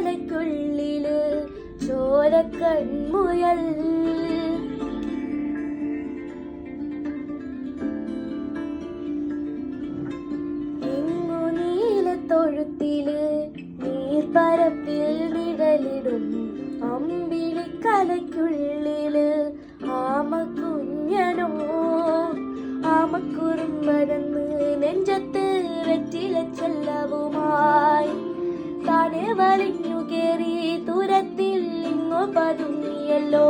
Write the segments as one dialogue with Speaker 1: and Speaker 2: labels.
Speaker 1: കലയ്ക്കുള്ളില് ചോരക്കൺമുയൽ. ഇങ്ങു നീലത്തൊഴുത്തില് നീർപ്പരപ്പിൽ നിഴലിടും അമ്പിളിക്കലയ്ക്കുള്ളില് ആമക്കുഞ്ഞനോ ആമക്കുറുമ്പരന്ന് നെഞ്ചത്ത് വെറ്റില ചെല്ലവുമായി താനെ വലിഞ്ഞു കേറി ദൂരത്തിൽ ഇങ്ങു പതുങ്ങിയല്ലോ.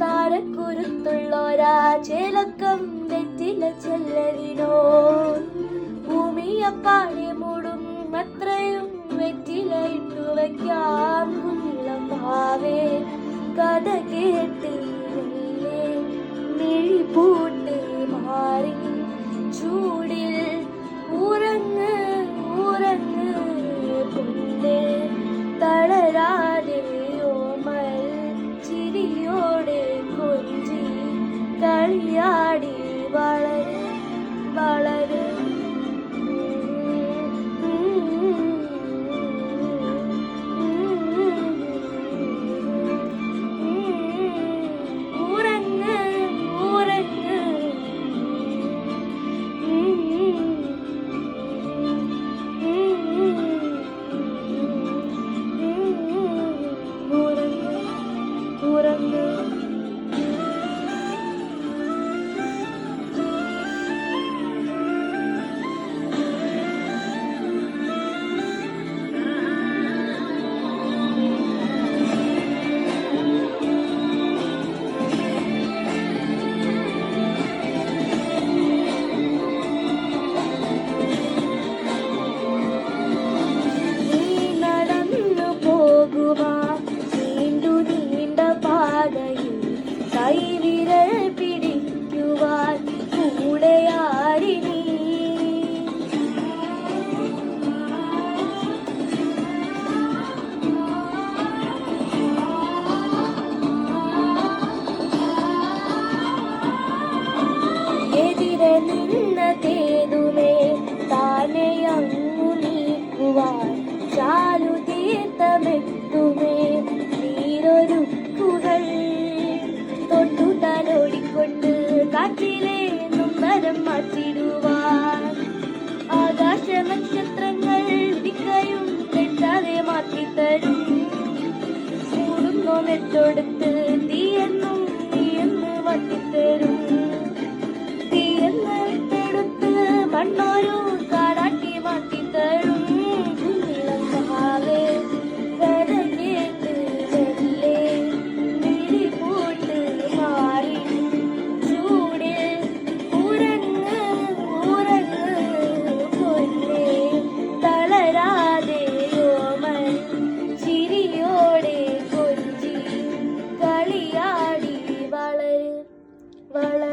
Speaker 1: താരക്കുരുത്തുള്ളോരാ ചേലക്കം വെറ്റില ചെല്ലവിനോ ഭൂമിയപ്പാടെ മൂടും അത്രയും വെറ്റില ഇട്ടു വയ്ക്കാം കുഞ്ഞിളം ഭാവേ. കഥ കേട്ട് മിഴി പൂട്ട് മാറി ചൂടിൽ ഉറങ്ങ് ഉറങ്ങ് പൊന്നേ. തളരാതെ ഓമൽ ചിരിയോടെ കൊഞ്ചി കളിയാടി വളര് വളര്. കൈവിരൽ പിടിക്കുവാൻ കൂടെയാരിനി. എതിരെ നിന്നതേതുമേ താനെ അങ്ങു നീക്കുവാൻ ചാലു തീർത്ഥമെത്തുമേ നീരൊരുക്കുകൾ. തൊട്ടുതലോടിക്കൊണ്ട് കാറ്റിലെ നൊമ്പരം മാറ്റിടുവാൻ ആകാശ നക്ഷത്രങ്ങൾ വിധിക്കയും തെറ്റാതെ മാറ്റിത്തരും. കൂടുന്നോ നെട്ടൊടുത്ത് തീയെന്നും തീയെന്ന് മാറ്റിത്തരും. തീയെന്ന് വിട്ടെടുത്ത് മണ്ണോരു കാടാക്കി മാറ്റിത്തരും. കുഞ്ഞിളം ഭാവേ കഥ കേട്ട് മെല്ലെ മിഴി പൂട്ട് മാറി ചൂടിൽ ഉറങ്ങ് ഉറങ്ങ് പൊന്നേ. തളരാതെ ഓമൽ ചിരിയോടെ കൊഞ്ചി കളിയാടി വളര് വളര്.